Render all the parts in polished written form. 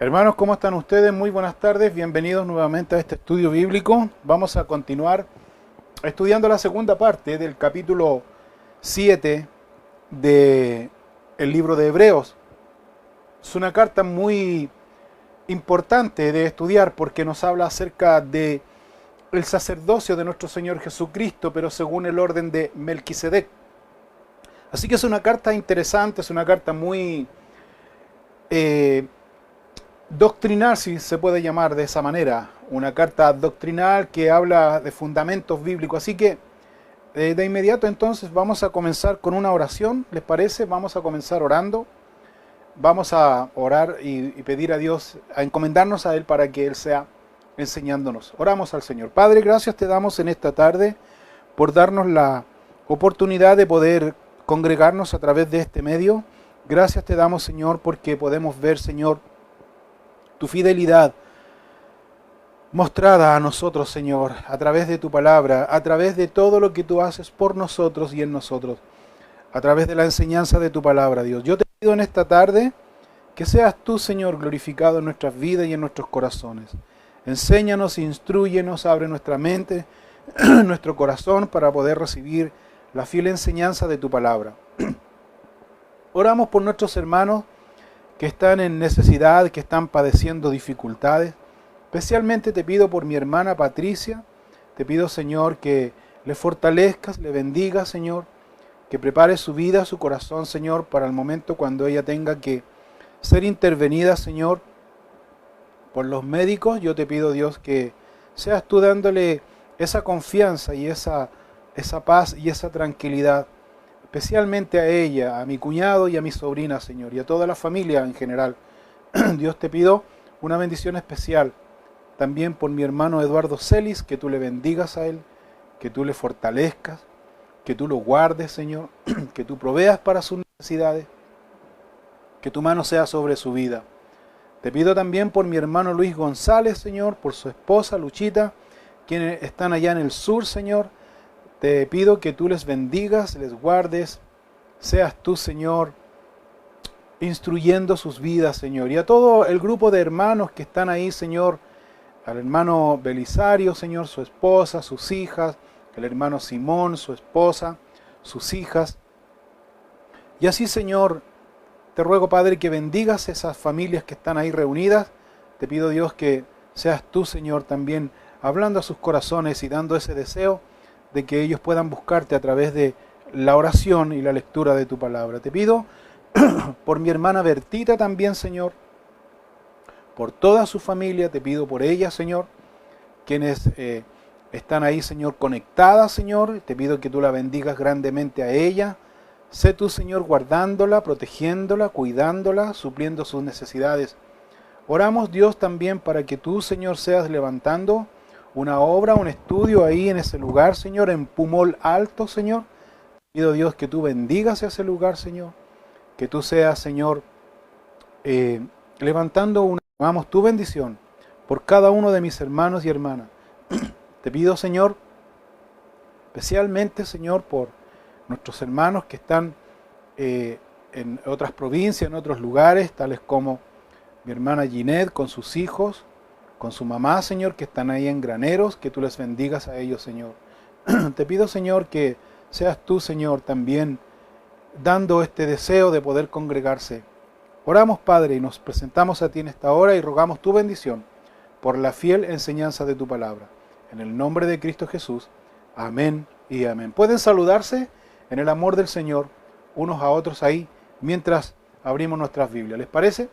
Hermanos, ¿cómo están ustedes? Muy buenas tardes, bienvenidos nuevamente a este estudio bíblico. Vamos a continuar estudiando la segunda parte del capítulo 7 del libro de Hebreos. Es una carta muy importante de estudiar porque nos habla acerca de el sacerdocio de nuestro Señor Jesucristo, pero según el orden de Melquisedec. Así que es una carta interesante, es una carta muy doctrinal, si se puede llamar de esa manera, una carta doctrinal que habla de fundamentos bíblicos. Así que de inmediato entonces vamos a comenzar con una oración, ¿les parece? Vamos a comenzar orando, vamos a orar y pedir a Dios, a encomendarnos a Él para que Él sea enseñándonos. Oramos al Señor. Padre, gracias te damos en esta tarde por darnos la oportunidad de poder congregarnos a través de este medio. Gracias te damos, Señor, porque podemos ver, Señor, tu fidelidad mostrada a nosotros, Señor, a través de tu palabra, a través de todo lo que tú haces por nosotros y en nosotros, a través de la enseñanza de tu palabra, Dios. Yo te pido en esta tarde que seas tú, Señor, glorificado en nuestras vidas y en nuestros corazones. Enséñanos, instrúyenos, abre nuestra mente, nuestro corazón para poder recibir la fiel enseñanza de tu palabra. Oramos por nuestros hermanos que están en necesidad, que están padeciendo dificultades. Especialmente te pido por mi hermana Patricia, te pido, Señor, que le fortalezcas, le bendigas, Señor, que prepare su vida, su corazón, Señor, para el momento cuando ella tenga que ser intervenida, Señor, por los médicos. Yo te pido, Dios, que seas tú dándole esa confianza y esa paz y esa tranquilidad, especialmente a ella, a mi cuñado y a mi sobrina, Señor, y a toda la familia en general. Dios, te pido una bendición especial también por mi hermano Eduardo Celis, que tú le bendigas a él, que tú le fortalezcas, que tú lo guardes, Señor, que tú proveas para sus necesidades, que tu mano sea sobre su vida. Te pido también por mi hermano Luis González, Señor, por su esposa Luchita, quienes están allá en el sur, Señor. Te pido que tú les bendigas, les guardes, seas tú, Señor, instruyendo sus vidas, Señor. Y a todo el grupo de hermanos que están ahí, Señor, al hermano Belisario, Señor, su esposa, sus hijas, el hermano Simón, su esposa, sus hijas. Y así, Señor, te ruego, Padre, que bendigas esas familias que están ahí reunidas. Te pido, Dios, que seas tú, Señor, también hablando a sus corazones y dando ese deseo de que ellos puedan buscarte a través de la oración y la lectura de tu palabra. Te pido por mi hermana Bertita también, Señor, por toda su familia, te pido por ella, Señor, quienes están ahí, Señor, conectadas, Señor. Te pido que tú la bendigas grandemente a ella. Sé tú, Señor, guardándola, protegiéndola, cuidándola, supliendo sus necesidades. Oramos, Dios, también para que tú, Señor, seas levantando una obra, un estudio ahí en ese lugar, Señor, en Pumol Alto, Señor. Pido, Dios, que tú bendigas ese lugar, Señor. Que tú seas, Señor, levantando tu bendición por cada uno de mis hermanos y hermanas. Te pido, Señor, especialmente, Señor, por nuestros hermanos que están en otras provincias, en otros lugares, tales como mi hermana Ginette con sus hijos, con su mamá, Señor, que están ahí en Graneros, que tú les bendigas a ellos, Señor. Te pido, Señor, que seas tú, Señor, también dando este deseo de poder congregarse. Oramos, Padre, y nos presentamos a ti en esta hora y rogamos tu bendición por la fiel enseñanza de tu palabra. En el nombre de Cristo Jesús. Amén y amén. Pueden saludarse en el amor del Señor unos a otros ahí mientras abrimos nuestras Biblias. ¿Les parece?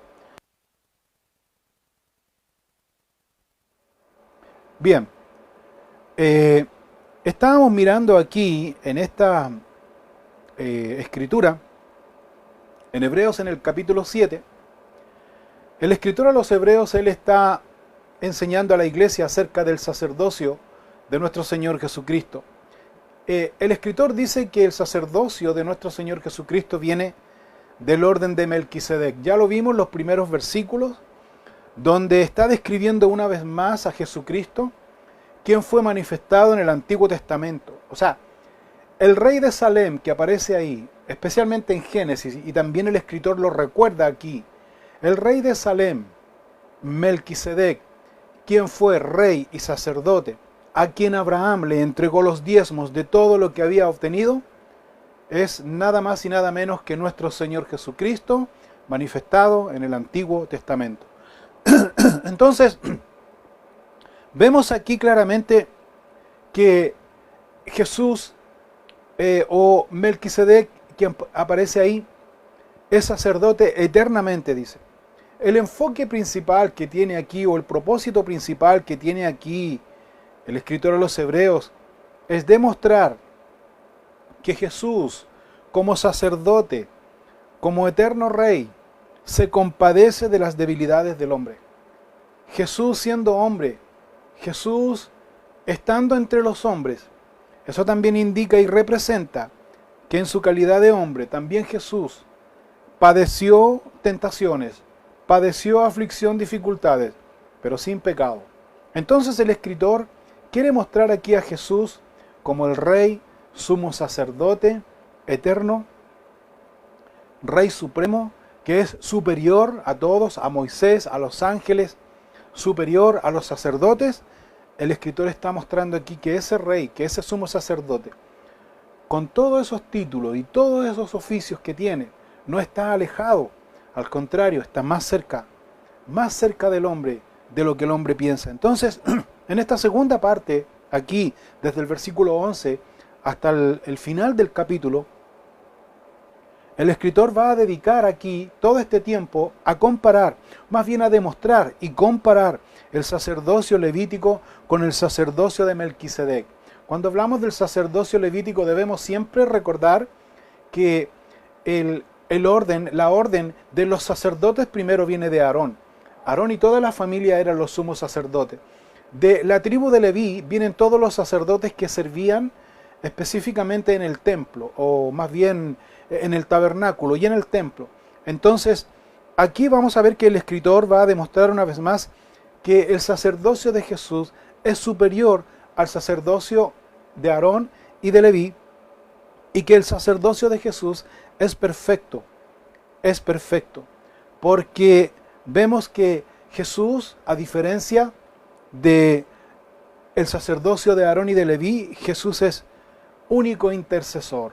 Bien, estábamos mirando aquí en esta escritura, en Hebreos en el capítulo 7, el escritor a los Hebreos, él está enseñando a la iglesia acerca del sacerdocio de nuestro Señor Jesucristo. El escritor dice que el sacerdocio de nuestro Señor Jesucristo viene del orden de Melquisedec. Ya lo vimos en los primeros versículos, donde está describiendo una vez más a Jesucristo, quien fue manifestado en el Antiguo Testamento. O sea, el rey de Salem que aparece ahí, especialmente en Génesis, y también el escritor lo recuerda aquí, el rey de Salem Melquisedec, quien fue rey y sacerdote, a quien Abraham le entregó los diezmos de todo lo que había obtenido, es nada más y nada menos que nuestro Señor Jesucristo, manifestado en el Antiguo Testamento. Entonces, vemos aquí claramente que Jesús o Melquisedec, quien aparece ahí, es sacerdote eternamente, dice. El enfoque principal que tiene aquí, o el propósito principal que tiene aquí el escritor a los Hebreos, es demostrar que Jesús, como sacerdote, como eterno rey, se compadece de las debilidades del hombre. Jesús siendo hombre, Jesús estando entre los hombres, eso también indica y representa que en su calidad de hombre, también Jesús padeció tentaciones, padeció aflicción, dificultades, pero sin pecado. Entonces el escritor quiere mostrar aquí a Jesús como el Rey, sumo sacerdote, eterno, Rey supremo, que es superior a todos, a Moisés, a los ángeles, superior a los sacerdotes. El escritor está mostrando aquí que ese Rey, que ese sumo sacerdote, con todos esos títulos y todos esos oficios que tiene, no está alejado, al contrario, está más cerca del hombre, de lo que el hombre piensa. Entonces, en esta segunda parte, aquí, desde el versículo 11 hasta el final del capítulo, el escritor va a dedicar aquí todo este tiempo a comparar, más bien a demostrar y comparar el sacerdocio levítico con el sacerdocio de Melquisedec. Cuando hablamos del sacerdocio levítico debemos siempre recordar que la orden de los sacerdotes primero viene de Aarón. Aarón y toda la familia eran los sumos sacerdotes. De la tribu de Leví vienen todos los sacerdotes que servían específicamente en el templo, o más bien en el tabernáculo y en el templo. Entonces, aquí vamos a ver que el escritor va a demostrar una vez más que el sacerdocio de Jesús es superior al sacerdocio de Aarón y de Leví, y que el sacerdocio de Jesús es perfecto, porque vemos que Jesús, a diferencia de el sacerdocio de Aarón y de Leví, Jesús es único intercesor,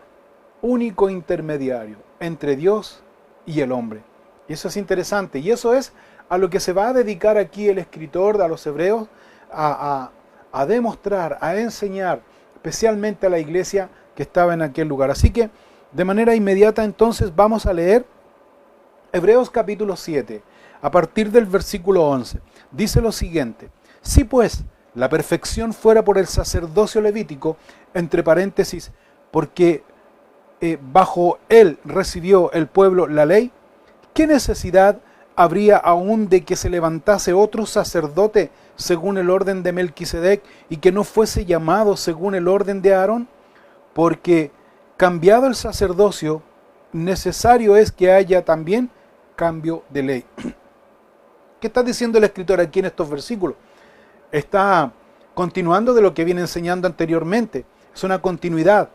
único intermediario entre Dios y el hombre. Y eso es interesante, y eso es a lo que se va a dedicar aquí el escritor a los Hebreos, a demostrar, a enseñar, especialmente a la iglesia que estaba en aquel lugar. Así que, de manera inmediata, entonces, vamos a leer Hebreos capítulo 7, a partir del versículo 11. Dice lo siguiente: si pues la perfección fuera por el sacerdocio levítico, entre paréntesis, porque bajo él recibió el pueblo la ley, ¿qué necesidad habría aún de que se levantase otro sacerdote según el orden de Melquisedec y que no fuese llamado según el orden de Aarón? Porque cambiado el sacerdocio, necesario es que haya también cambio de ley. ¿Qué está diciendo el escritor aquí en estos versículos? Está continuando de lo que viene enseñando anteriormente. Es una continuidad.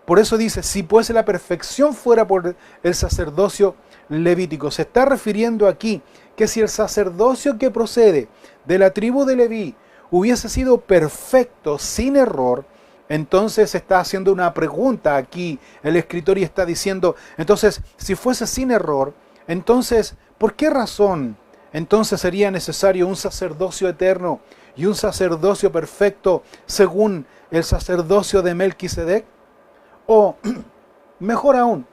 Por eso dice, si pues la perfección fuera por el sacerdocio levítico. Se está refiriendo aquí que si el sacerdocio que procede de la tribu de Leví hubiese sido perfecto, sin error, entonces está haciendo una pregunta aquí el escritor y está diciendo, entonces, si fuese sin error, entonces, ¿por qué razón entonces sería necesario un sacerdocio eterno y un sacerdocio perfecto según el sacerdocio de Melquisedec? O, mejor aún,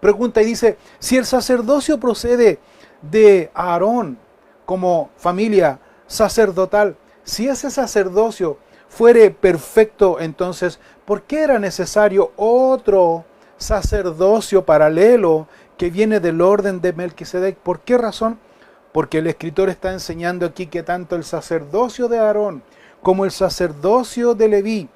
pregunta y dice, si el sacerdocio procede de Aarón como familia sacerdotal, si ese sacerdocio fuere perfecto, entonces, ¿por qué era necesario otro sacerdocio paralelo que viene del orden de Melquisedec? ¿Por qué razón? Porque el escritor está enseñando aquí que tanto el sacerdocio de Aarón como el sacerdocio de Leví,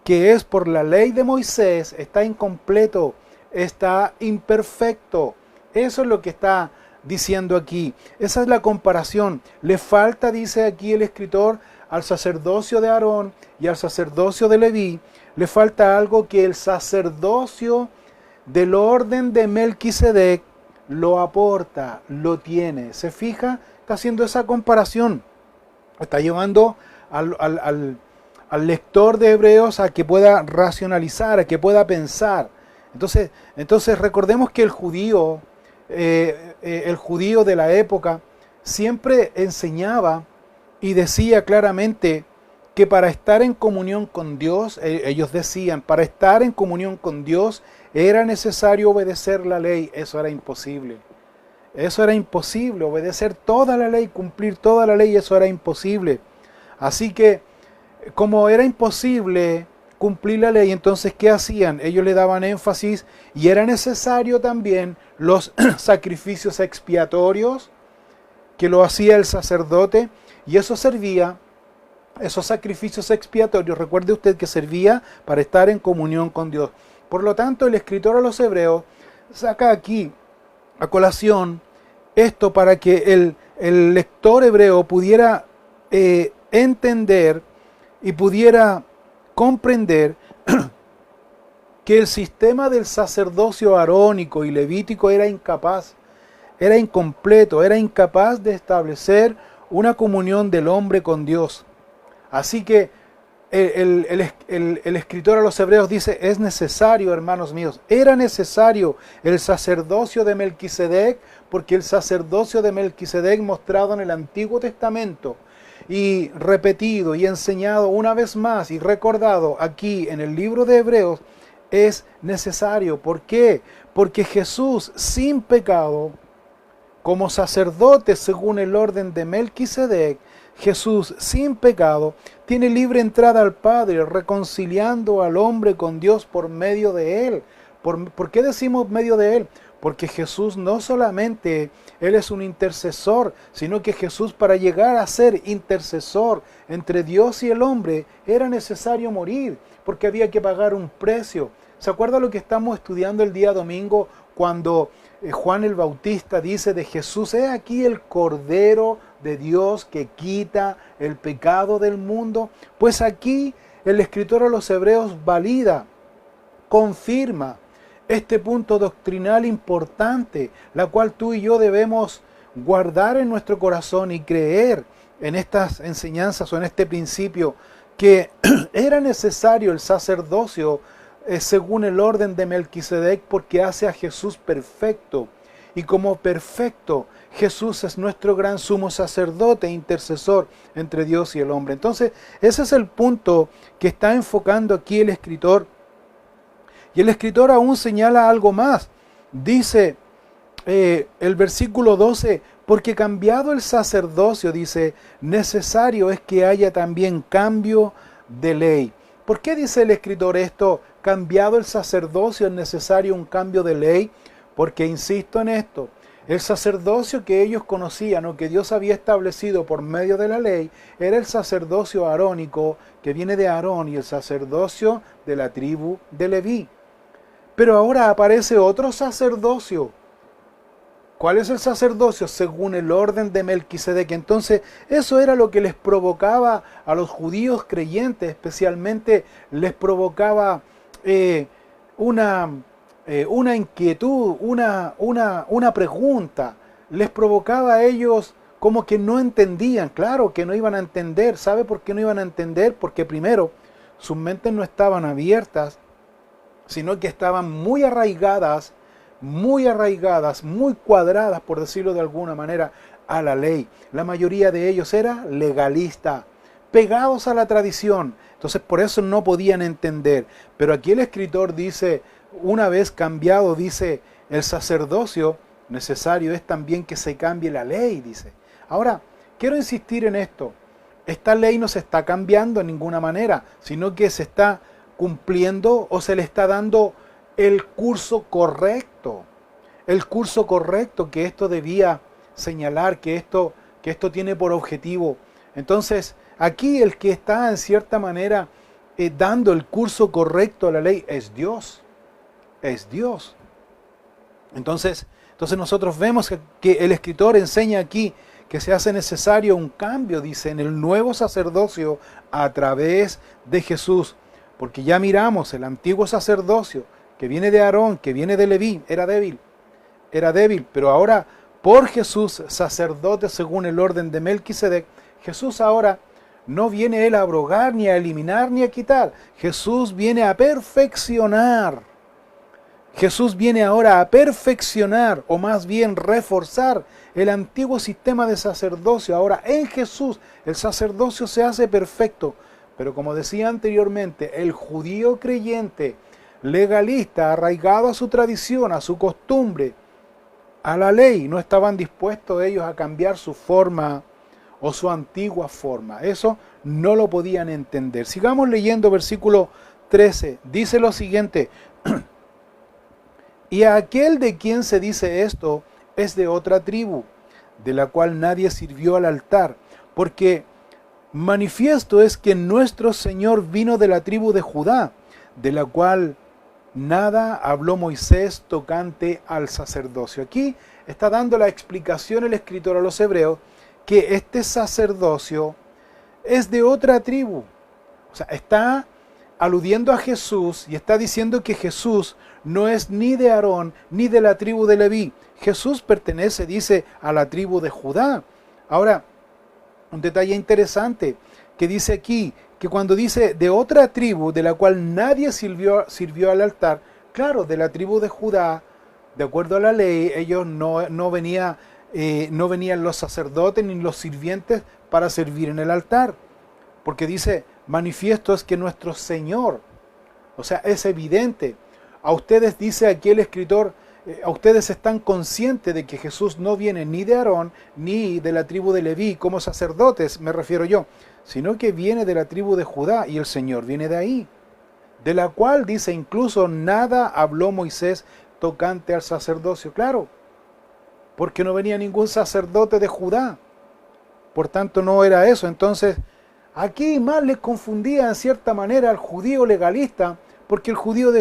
que es por la ley de Moisés, está incompleto, está imperfecto. Eso es lo que está diciendo aquí. Esa es la comparación. Le falta, dice aquí el escritor, al sacerdocio de Aarón y al sacerdocio de Leví, le falta algo que el sacerdocio del orden de Melquisedec lo aporta, lo tiene. ¿Se fija está haciendo esa comparación. Está llevando al lector de Hebreos a que pueda racionalizar, a que pueda pensar. Entonces recordemos que el judío de la época siempre enseñaba y decía claramente que para estar en comunión con Dios, ellos decían, para estar en comunión con Dios era necesario obedecer la ley. Eso era imposible. Eso era imposible, obedecer toda la ley, cumplir toda la ley, eso era imposible. Así que, como era imposible cumplir la ley, entonces, ¿qué hacían? Ellos le daban énfasis y era necesario también los sacrificios expiatorios, que lo hacía el sacerdote, y eso servía, esos sacrificios expiatorios, recuerde usted que servía para estar en comunión con Dios. Por lo tanto, el escritor a los Hebreos saca aquí a colación esto para que el lector hebreo pudiera entender y pudiera comprender que el sistema del sacerdocio arónico y levítico era incapaz, era incompleto, era incapaz de establecer una comunión del hombre con Dios. Así que el escritor a los Hebreos dice, es necesario, hermanos míos, era necesario el sacerdocio de Melquisedec, porque el sacerdocio de Melquisedec mostrado en el Antiguo Testamento y repetido y enseñado una vez más y recordado aquí en el libro de Hebreos es necesario. ¿Por qué? Porque Jesús sin pecado, como sacerdote según el orden de Melquisedec, Jesús sin pecado tiene libre entrada al Padre, reconciliando al hombre con Dios por medio de Él. ¿Por qué decimos medio de Él? Porque Jesús no solamente Él es un intercesor, sino que Jesús, para llegar a ser intercesor entre Dios y el hombre, era necesario morir, porque había que pagar un precio. ¿Se acuerda lo que estamos estudiando el día domingo cuando Juan el Bautista dice de Jesús, he aquí el Cordero de Dios que quita el pecado del mundo? Pues aquí el escritor a los Hebreos valida, confirma este punto doctrinal importante, la cual tú y yo debemos guardar en nuestro corazón y creer en estas enseñanzas o en este principio, que era necesario el sacerdocio según el orden de Melquisedec, porque hace a Jesús perfecto. Y como perfecto, Jesús es nuestro gran sumo sacerdote, intercesor entre Dios y el hombre. Entonces, ese es el punto que está enfocando aquí el escritor. Y el escritor aún señala algo más. Dice el versículo 12, porque cambiado el sacerdocio, dice, necesario es que haya también cambio de ley. ¿Por qué dice el escritor esto? Cambiado el sacerdocio, es necesario un cambio de ley. Porque insisto en esto, el sacerdocio que ellos conocían o que Dios había establecido por medio de la ley era el sacerdocio arónico que viene de Aarón y el sacerdocio de la tribu de Leví. Pero ahora aparece otro sacerdocio. ¿Cuál es el sacerdocio? Según el orden de Melquisedec. Entonces, eso era lo que les provocaba a los judíos creyentes, especialmente les provocaba una inquietud, una pregunta. Les provocaba a ellos como que no entendían. Claro que no iban a entender. ¿Sabe por qué no iban a entender? Porque primero, sus mentes no estaban abiertas, sino que estaban muy arraigadas, muy cuadradas, por decirlo de alguna manera, a la ley. La mayoría de ellos era legalista, pegados a la tradición. Entonces por eso no podían entender. Pero aquí el escritor dice, una vez cambiado, dice, el sacerdocio necesario es también que se cambie la ley, dice. Ahora, quiero insistir en esto. Esta ley no se está cambiando en ninguna manera, sino que se está cumpliendo o se le está dando el curso correcto. El curso correcto que esto debía señalar, que esto tiene por objetivo. Entonces, aquí el que está en cierta manera dando el curso correcto a la ley es Dios. Es Dios. Entonces nosotros vemos que el escritor enseña aquí que se hace necesario un cambio, dice, en el nuevo sacerdocio a través de Jesús. Porque ya miramos el antiguo sacerdocio que viene de Aarón, que viene de Leví, era débil, pero ahora por Jesús, sacerdote según el orden de Melquisedec, Jesús ahora no viene él a abrogar, ni a eliminar, ni a quitar. Jesús viene a perfeccionar. Jesús viene ahora a perfeccionar, o más bien reforzar, el antiguo sistema de sacerdocio. Ahora en Jesús el sacerdocio se hace perfecto. Pero como decía anteriormente, el judío creyente, legalista, arraigado a su tradición, a su costumbre, a la ley, no estaban dispuestos ellos a cambiar su forma o su antigua forma. Eso no lo podían entender. Sigamos leyendo versículo 13. Dice lo siguiente: y aquel de quien se dice esto es de otra tribu, de la cual nadie sirvió al altar, porque manifiesto es que nuestro Señor vino de la tribu de Judá, de la cual nada habló Moisés tocante al sacerdocio. Aquí está dando la explicación el escritor a los hebreos que este sacerdocio es de otra tribu. O sea, está aludiendo a Jesús y está diciendo que Jesús no es ni de Aarón ni de la tribu de Leví. Jesús pertenece, dice, a la tribu de Judá. Ahora, un detalle interesante que dice aquí, que cuando dice de otra tribu de la cual nadie sirvió al altar, claro, de la tribu de Judá, de acuerdo a la ley, ellos no venían los sacerdotes ni los sirvientes para servir en el altar, porque dice, manifiesto es que nuestro Señor, o sea, es evidente. A ustedes, dice aquí el escritor, a ustedes están conscientes de que Jesús no viene ni de Aarón ni de la tribu de Leví como sacerdotes, me refiero yo, sino que viene de la tribu de Judá, y el Señor viene de ahí, de la cual dice incluso nada habló Moisés tocante al sacerdocio. Claro, porque no venía ningún sacerdote de Judá, por tanto no era eso. Entonces aquí más les confundía en cierta manera al judío legalista, porque el judío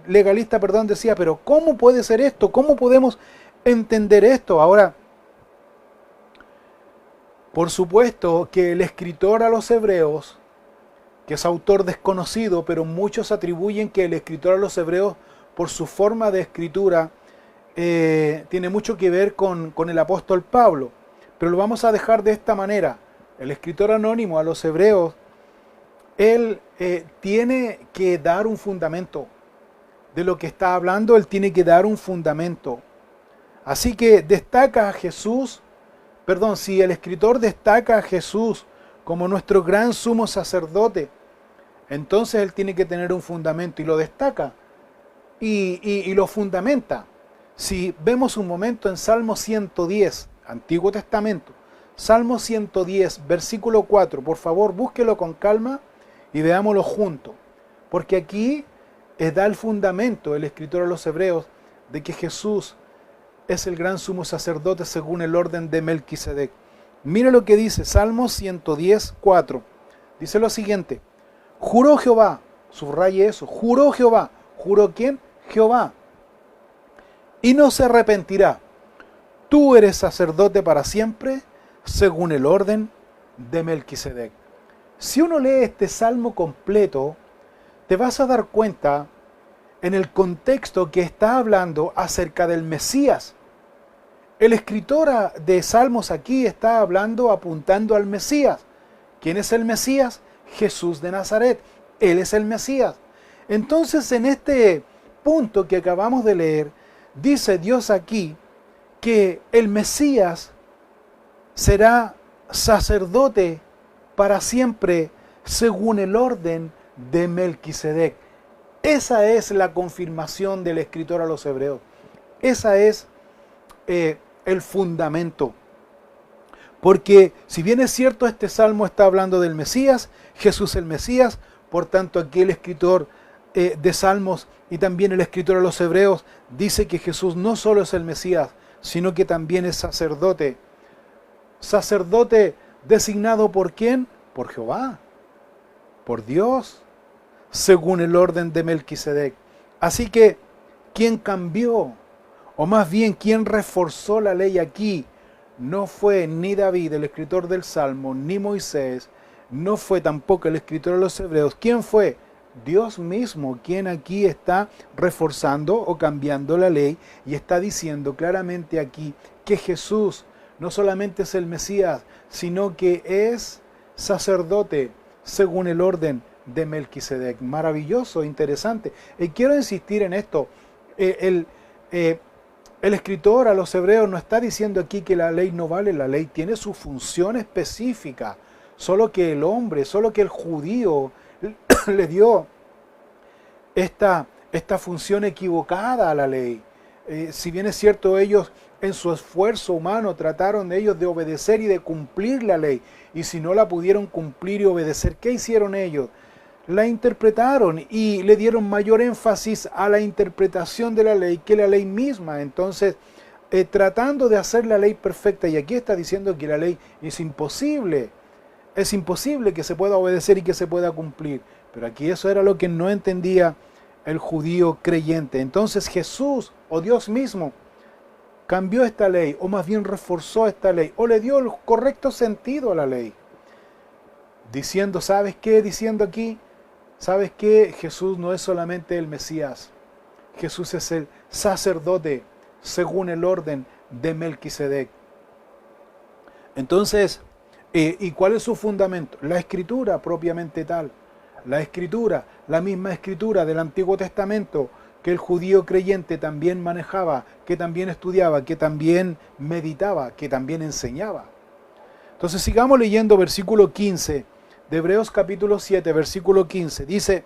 legalista decía, pero ¿cómo puede ser esto? ¿Cómo podemos entender esto? Ahora, por supuesto que el escritor a los hebreos, que es autor desconocido, pero muchos atribuyen que el escritor a los hebreos, por su forma de escritura, tiene mucho que ver con el apóstol Pablo. Pero lo vamos a dejar de esta manera. El escritor anónimo a los hebreos, él tiene que dar un fundamento de lo que está hablando, él tiene que dar un fundamento. Así que destaca a Jesús, si el escritor destaca a Jesús como nuestro gran sumo sacerdote, entonces él tiene que tener un fundamento y lo destaca y lo fundamenta. Si vemos un momento en Salmo 110, Antiguo Testamento, Salmo 110, versículo 4, por favor búsquelo con calma y veámoslo juntos, porque aquí da el fundamento el escritor a los hebreos de que Jesús es el gran sumo sacerdote según el orden de Melquisedec. Mire lo que dice Salmo 110, 4. Dice lo siguiente: juró Jehová, subraye eso, juró Jehová. ¿Juró quién? Jehová. Y no se arrepentirá. Tú eres sacerdote para siempre, según el orden de Melquisedec. Si uno lee este salmo completo, te vas a dar cuenta en el contexto que está hablando acerca del Mesías. El escritor de Salmos aquí está hablando, apuntando al Mesías. ¿Quién es el Mesías? Jesús de Nazaret. Él es el Mesías. Entonces, en este punto que acabamos de leer, dice Dios aquí que el Mesías será sacerdote para siempre según el orden de Melquisedec. Esa es la confirmación del escritor a los hebreos. Esa es el fundamento. Porque si bien es cierto, este salmo está hablando del Mesías, Jesús el Mesías, por tanto aquí el escritor de Salmos y también el escritor a los hebreos dice que Jesús no solo es el Mesías, sino que también es sacerdote. Sacerdote designado ¿por quién? Por Jehová, por Dios, según el orden de Melquisedec. Así que, ¿quién cambió? O más bien, ¿quién reforzó la ley aquí? No fue ni David, el escritor del Salmo, ni Moisés, no fue tampoco el escritor de los Hebreos. ¿Quién fue? Dios mismo, quien aquí está reforzando o cambiando la ley y está diciendo claramente aquí que Jesús no solamente es el Mesías, sino que es sacerdote según el orden de Melquisedec. Maravilloso, interesante. Y quiero insistir en esto. El escritor a los hebreos no está diciendo aquí que la ley no vale. La ley tiene su función específica. Solo que el hombre, solo que el judío le dio esta función equivocada a la ley. Si bien es cierto, ellos en su esfuerzo humano trataron ellos de obedecer y de cumplir la ley. Y si no la pudieron cumplir y obedecer, ¿qué hicieron ellos? La interpretaron y le dieron mayor énfasis a la interpretación de la ley que la ley misma. Entonces, tratando de hacer la ley perfecta, y aquí está diciendo que la ley es imposible que se pueda obedecer y que se pueda cumplir. Pero aquí eso era lo que no entendía el judío creyente. Entonces Jesús, o Dios mismo, cambió esta ley, o más bien reforzó esta ley, o le dio el correcto sentido a la ley. Diciendo, ¿sabes qué? Diciendo aquí, ¿sabes qué? Jesús no es solamente el Mesías. Jesús es el sacerdote según el orden de Melquisedec. Entonces, ¿y cuál es su fundamento? La Escritura propiamente tal. La Escritura, la misma Escritura del Antiguo Testamento que el judío creyente también manejaba, que también estudiaba, que también meditaba, que también enseñaba. Entonces sigamos leyendo versículo 15 de Hebreos capítulo 7, versículo 15. Dice,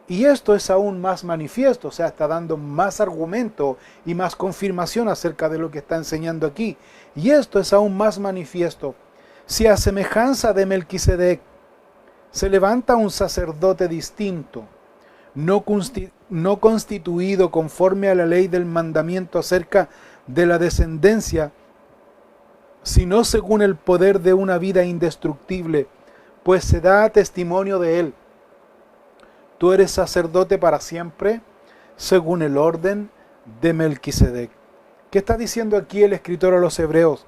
y esto es aún más manifiesto, o sea, está dando más argumento y más confirmación acerca de lo que está enseñando aquí. Y esto es aún más manifiesto, si a semejanza de Melquisedec se levanta un sacerdote distinto, no constituido conforme a la ley del mandamiento acerca de la descendencia, sino según el poder de una vida indestructible, pues se da testimonio de él. Tú eres sacerdote para siempre, según el orden de Melquisedec. ¿Qué está diciendo aquí el escritor a los hebreos?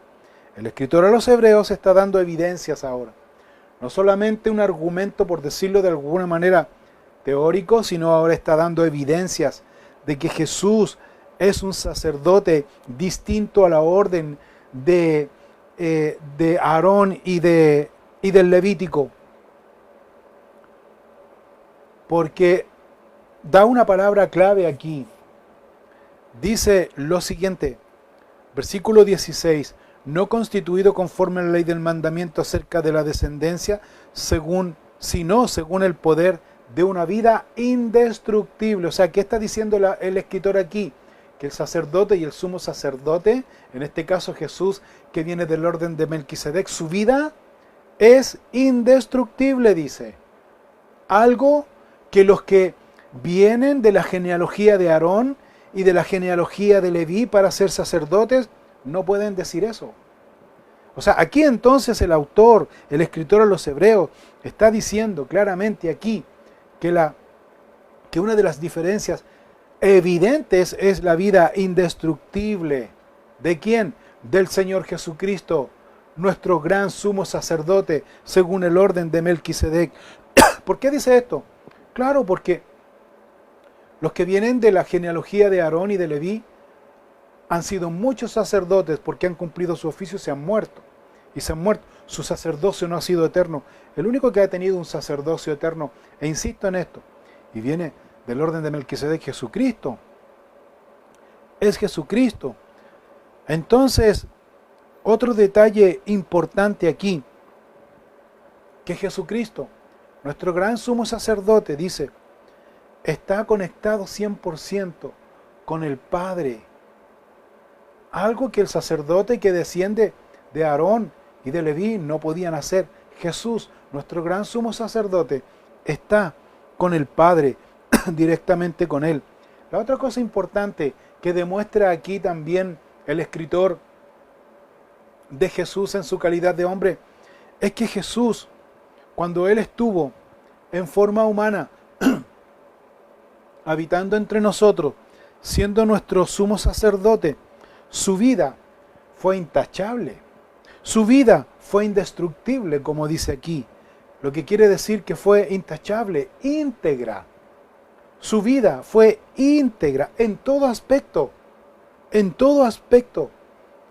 El escritor a los hebreos está dando evidencias ahora. No solamente un argumento, por decirlo de alguna manera, teórico, sino ahora está dando evidencias de que Jesús es un sacerdote distinto a la orden de Aarón y del Levítico. Porque da una palabra clave aquí. Dice lo siguiente, versículo 16, no constituido conforme a la ley del mandamiento acerca de la descendencia, sino según el poder de una vida indestructible. O sea, ¿qué está diciendo el escritor aquí? Que el sacerdote y el sumo sacerdote, en este caso Jesús, que viene del orden de Melquisedec, su vida es indestructible, dice. Algo que los que vienen de la genealogía de Aarón y de la genealogía de Leví para ser sacerdotes, no pueden decir eso. O sea, aquí entonces el autor, el escritor a los hebreos, está diciendo claramente aquí que una de las diferencias evidentes es la vida indestructible. ¿De quién? Del Señor Jesucristo, nuestro gran sumo sacerdote, según el orden de Melquisedec. ¿Por qué dice esto? Claro, porque los que vienen de la genealogía de Aarón y de Leví han sido muchos sacerdotes porque han cumplido su oficio y se han muerto. Y se han muerto. Su sacerdocio no ha sido eterno. El único que ha tenido un sacerdocio eterno, e insisto en esto, y viene del orden de Melquisedec, Jesucristo. Es Jesucristo. Entonces, otro detalle importante aquí, que Jesucristo, nuestro gran sumo sacerdote, dice, está conectado 100% con el Padre. Algo que el sacerdote que desciende de Aarón y de Leví no podían hacer. Jesús, nuestro gran sumo sacerdote, está con el Padre, directamente con Él. La otra cosa importante que demuestra aquí también el escritor de Jesús en su calidad de hombre, es que Jesús, cuando Él estuvo en forma humana, habitando entre nosotros, siendo nuestro sumo sacerdote, su vida fue intachable. Su vida fue indestructible, como dice aquí. Lo que quiere decir que fue intachable, íntegra. Su vida fue íntegra en todo aspecto. En todo aspecto.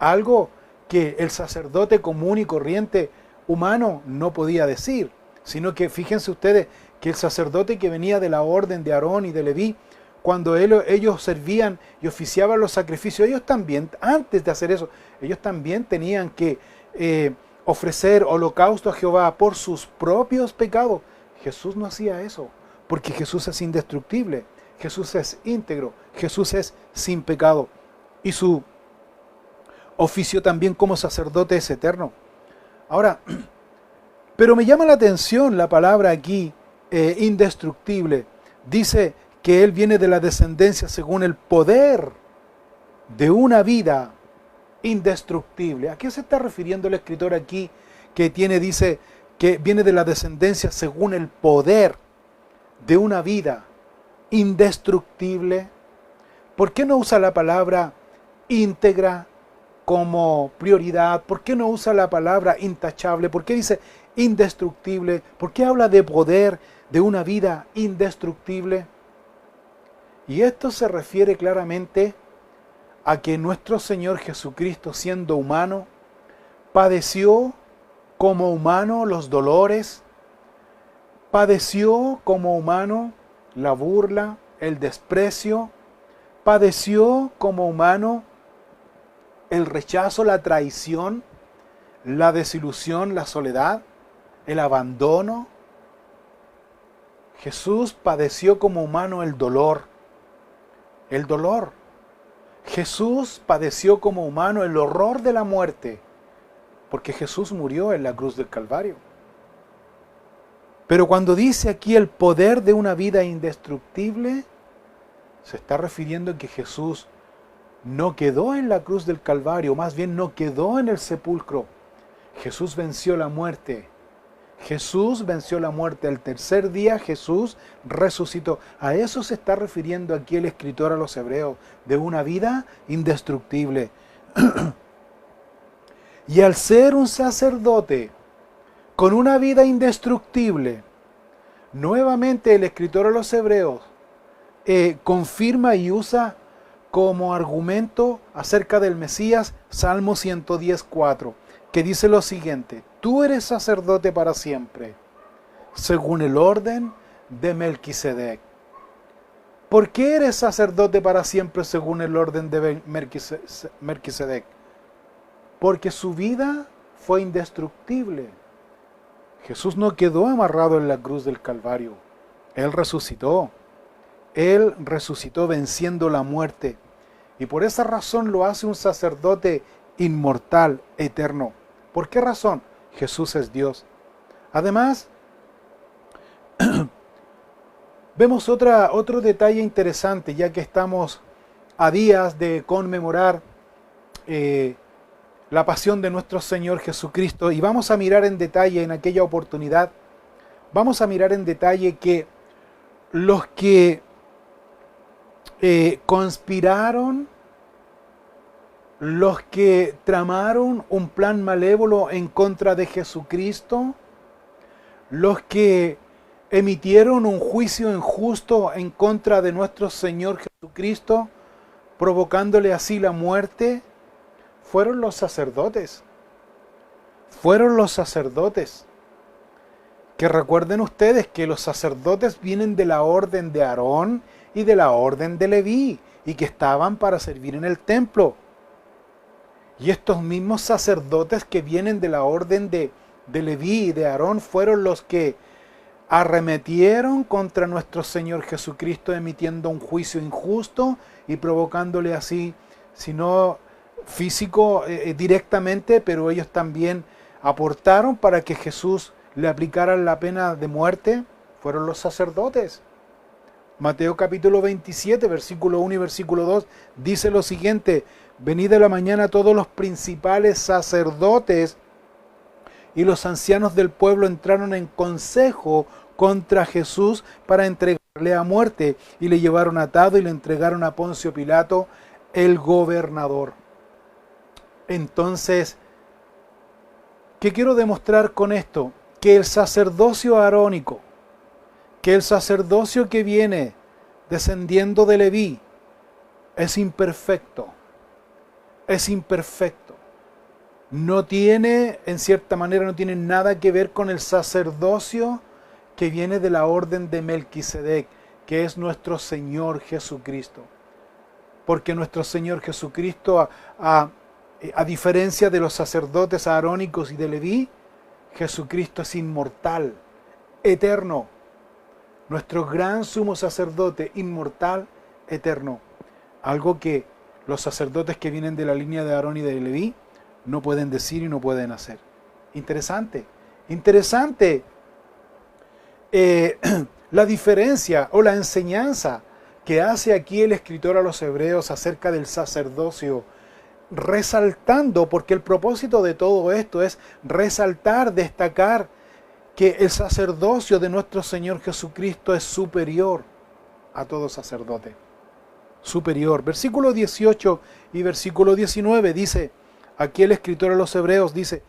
algo que el sacerdote común y corriente humano no podía decir, sino que fíjense ustedes que el sacerdote que venía de la orden de Aarón y de Leví, cuando ellos servían y oficiaban los sacrificios, ellos también, antes de hacer eso, ellos también tenían que ofrecer holocausto a Jehová por sus propios pecados. Jesús no hacía eso, porque Jesús es indestructible, Jesús es íntegro, Jesús es sin pecado, y su oficio también como sacerdote es eterno. Ahora, pero me llama la atención la palabra aquí, indestructible. Dice que Él viene de la descendencia según el poder de una vida indestructible. ¿A qué se está refiriendo el escritor aquí dice que viene de la descendencia según el poder de una vida indestructible? ¿Por qué no usa la palabra íntegra como prioridad? ¿Por qué no usa la palabra intachable? ¿Por qué dice indestructible? ¿Por qué habla de poder de una vida indestructible? Y esto se refiere claramente a que nuestro Señor Jesucristo, siendo humano, padeció como humano los dolores, padeció como humano la burla, el desprecio, padeció como humano el rechazo, la traición, la desilusión, la soledad, el abandono. Jesús padeció como humano el dolor. El dolor. Jesús padeció como humano el horror de la muerte, porque Jesús murió en la cruz del Calvario. Pero cuando dice aquí el poder de una vida indestructible, se está refiriendo a que Jesús no quedó en la cruz del Calvario, más bien no quedó en el sepulcro. Jesús venció la muerte. Jesús venció la muerte. El tercer día Jesús resucitó. A eso se está refiriendo aquí el escritor a los hebreos, de una vida indestructible. Y al ser un sacerdote con una vida indestructible, nuevamente el escritor a los hebreos confirma y usa como argumento acerca del Mesías Salmo 110:4, que dice lo siguiente: tú eres sacerdote para siempre, según el orden de Melquisedec. ¿Por qué eres sacerdote para siempre según el orden de Melquisedec? Porque su vida fue indestructible. Jesús no quedó amarrado en la cruz del Calvario. Él resucitó. Él resucitó venciendo la muerte. Y por esa razón lo hace un sacerdote inmortal, eterno. ¿Por qué razón? Jesús es Dios. Además, vemos otro detalle interesante, ya que estamos a días de conmemorar la pasión de nuestro Señor Jesucristo, y vamos a mirar en detalle en aquella oportunidad, vamos a mirar en detalle que los que conspiraron, los que tramaron un plan malévolo en contra de Jesucristo, los que emitieron un juicio injusto en contra de nuestro Señor Jesucristo, provocándole así la muerte, fueron los sacerdotes. Fueron los sacerdotes. Que recuerden ustedes que los sacerdotes vienen de la orden de Aarón y de la orden de Leví, y que estaban para servir en el templo. Y estos mismos sacerdotes que vienen de la orden de Leví y de Aarón fueron los que arremetieron contra nuestro Señor Jesucristo, emitiendo un juicio injusto y provocándole así, si no físico directamente, pero ellos también aportaron para que Jesús le aplicaran la pena de muerte. Fueron los sacerdotes. Mateo capítulo 27, versículo 1 y versículo 2, dice lo siguiente: venid a la mañana todos los principales sacerdotes y los ancianos del pueblo entraron en consejo contra Jesús para entregarle a muerte, y le llevaron atado y le entregaron a Poncio Pilato, el gobernador. Entonces, ¿qué quiero demostrar con esto? Que el sacerdocio arónico, que el sacerdocio que viene descendiendo de Leví, es imperfecto. Es imperfecto. no tiene, en cierta manera, no tiene nada que ver con el sacerdocio que viene de la orden de Melquisedec, que es nuestro Señor Jesucristo. Porque nuestro Señor Jesucristo, a diferencia de los sacerdotes arónicos y de Leví, Jesucristo es inmortal, eterno. Nuestro gran sumo sacerdote, inmortal, eterno. Algo que los sacerdotes que vienen de la línea de Aarón y de Leví no pueden decir y no pueden hacer. Interesante, interesante la diferencia o la enseñanza que hace aquí el escritor a los hebreos acerca del sacerdocio, resaltando, porque el propósito de todo esto es resaltar, destacar que el sacerdocio de nuestro Señor Jesucristo es superior a todo sacerdote. Superior. Versículo 18 y versículo 19 dice, aquí el escritor a los hebreos dice,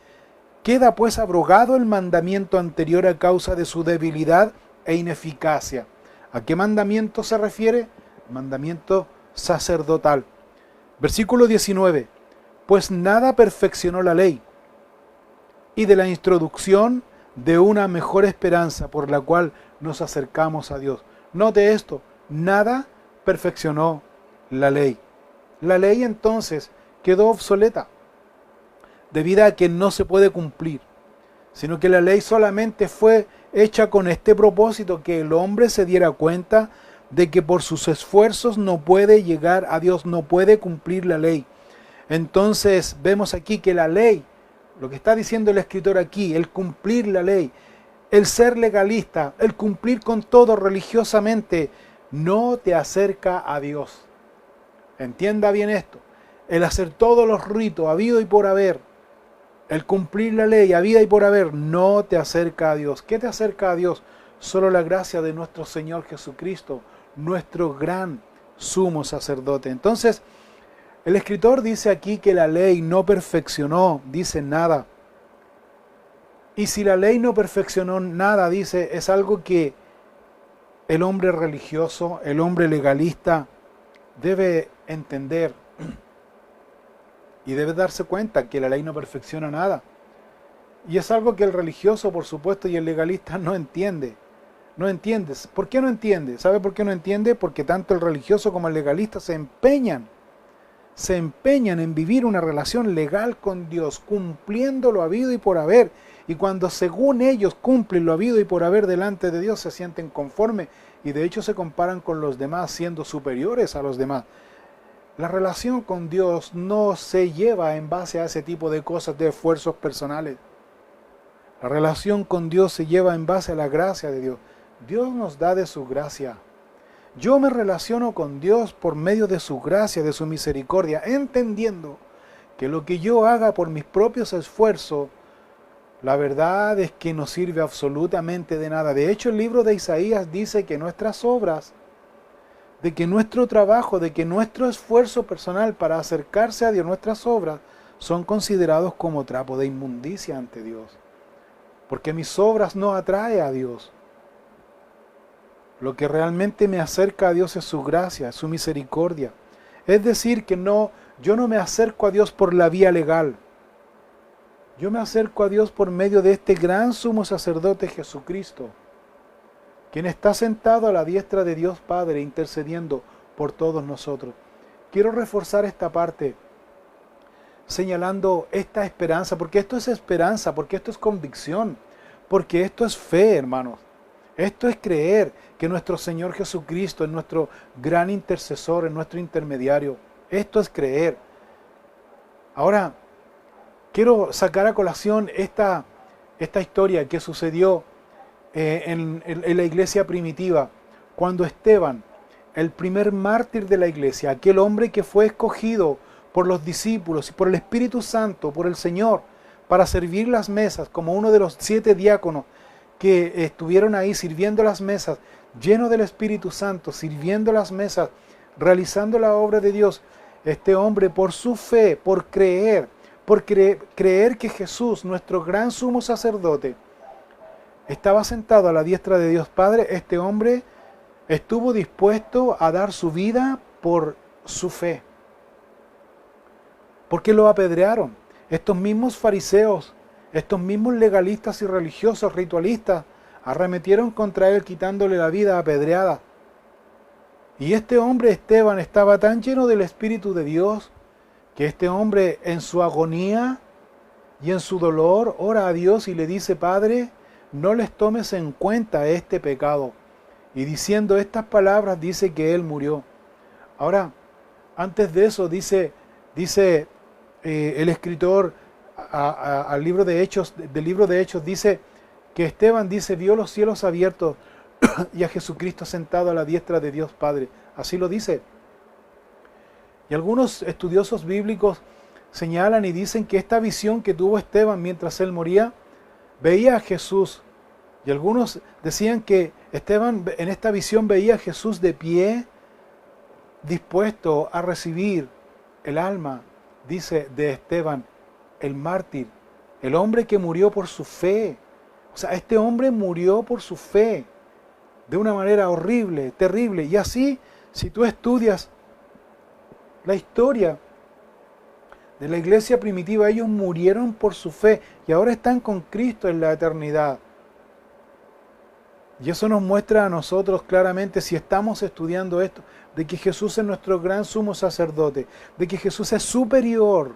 queda pues abrogado el mandamiento anterior a causa de su debilidad e ineficacia. ¿A qué mandamiento se refiere? Mandamiento sacerdotal. Versículo 19. Pues nada perfeccionó la ley, y de la introducción de una mejor esperanza por la cual nos acercamos a Dios. Note esto, nada perfeccionó la ley. La ley entonces quedó obsoleta, debido a que no se puede cumplir, sino que la ley solamente fue hecha con este propósito, que el hombre se diera cuenta de que por sus esfuerzos no puede llegar a Dios, no puede cumplir la ley. Entonces vemos aquí que la ley, lo que está diciendo el escritor aquí, el cumplir la ley, el ser legalista, el cumplir con todo religiosamente, no te acerca a Dios. Entienda bien esto, el hacer todos los ritos habido y por haber, el cumplir la ley habida y por haber, no te acerca a Dios. ¿Qué te acerca a Dios? Solo la gracia de nuestro Señor Jesucristo, nuestro gran sumo sacerdote. Entonces, el escritor dice aquí que la ley no perfeccionó, dice nada. Y si la ley no perfeccionó nada, dice, es algo que el hombre religioso, el hombre legalista, debe entender. Y debe darse cuenta que la ley no perfecciona nada. Y es algo que el religioso, por supuesto, y el legalista no entiende. No entiendes. ¿Por qué no entiende? ¿Sabe por qué no entiende? Porque tanto el religioso como el legalista se empeñan en vivir una relación legal con Dios, cumpliendo lo habido y por haber. Y cuando según ellos cumplen lo habido y por haber delante de Dios, se sienten conformes y de hecho se comparan con los demás, siendo superiores a los demás. La relación con Dios no se lleva en base a ese tipo de cosas, de esfuerzos personales. La relación con Dios se lleva en base a la gracia de Dios. Dios nos da de su gracia. Yo me relaciono con Dios por medio de su gracia, de su misericordia, entendiendo que lo que yo haga por mis propios esfuerzos, la verdad es que no sirve absolutamente de nada. De hecho, el libro de Isaías dice que nuestras obras, de que nuestro trabajo, de que nuestro esfuerzo personal para acercarse a Dios, nuestras obras, son considerados como trapo de inmundicia ante Dios. Porque mis obras no atraen a Dios. Lo que realmente me acerca a Dios es su gracia, su misericordia. Es decir, que yo no me acerco a Dios por la vía legal. Yo me acerco a Dios por medio de este gran sumo sacerdote Jesucristo, quien está sentado a la diestra de Dios Padre, intercediendo por todos nosotros. Quiero reforzar esta parte, señalando esta esperanza, porque esto es esperanza, porque esto es convicción, porque esto es fe, hermanos. Esto es creer que nuestro Señor Jesucristo es nuestro gran intercesor, es nuestro intermediario. Esto es creer. Ahora, quiero sacar a colación esta historia que sucedió en la iglesia primitiva, cuando Esteban, el primer mártir de la iglesia, aquel hombre que fue escogido por los discípulos y por el Espíritu Santo, por el Señor, para servir las mesas, como uno de los 7 diáconos que estuvieron ahí sirviendo las mesas, lleno del Espíritu Santo, sirviendo las mesas, realizando la obra de Dios. Este hombre, por su fe, por creer que Jesús, nuestro gran sumo sacerdote, estaba sentado a la diestra de Dios Padre, este hombre estuvo dispuesto a dar su vida por su fe. Porque lo apedrearon. estos mismos fariseos, estos mismos legalistas y religiosos, ritualistas, arremetieron contra él quitándole la vida apedreada. Y este hombre Esteban estaba tan lleno del Espíritu de Dios que este hombre en su agonía y en su dolor ora a Dios y le dice: Padre, no les tomes en cuenta este pecado. Y diciendo estas palabras dice que él murió. Ahora, antes de eso dice el escritor al libro de Hechos, del libro de Hechos, dice que Esteban vio los cielos abiertos y a Jesucristo sentado a la diestra de Dios Padre. Así lo dice. Y algunos estudiosos bíblicos señalan y dicen que esta visión que tuvo Esteban mientras él moría, veía a Jesús. Y algunos decían que Esteban en esta visión veía a Jesús de pie, dispuesto a recibir el alma, dice, de Esteban, el mártir, el hombre que murió por su fe. O sea, este hombre murió por su fe de una manera horrible, terrible. Y así, si tú estudias la historia de la iglesia primitiva, ellos murieron por su fe y ahora están con Cristo en la eternidad. Y eso nos muestra a nosotros claramente, si estamos estudiando esto, de que Jesús es nuestro gran sumo sacerdote, de que Jesús es superior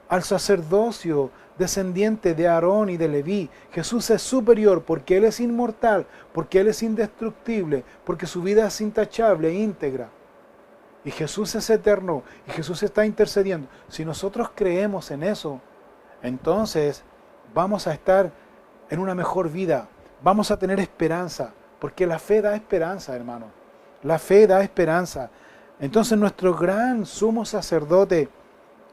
al sacerdocio descendiente de Aarón y de Leví. Jesús es superior porque Él es inmortal, porque Él es indestructible, porque su vida es intachable e íntegra. Y Jesús es eterno, y Jesús está intercediendo. Si nosotros creemos en eso, entonces vamos a estar en una mejor vida, vamos a tener esperanza, porque la fe da esperanza, hermano. La fe da esperanza. Entonces nuestro gran sumo sacerdote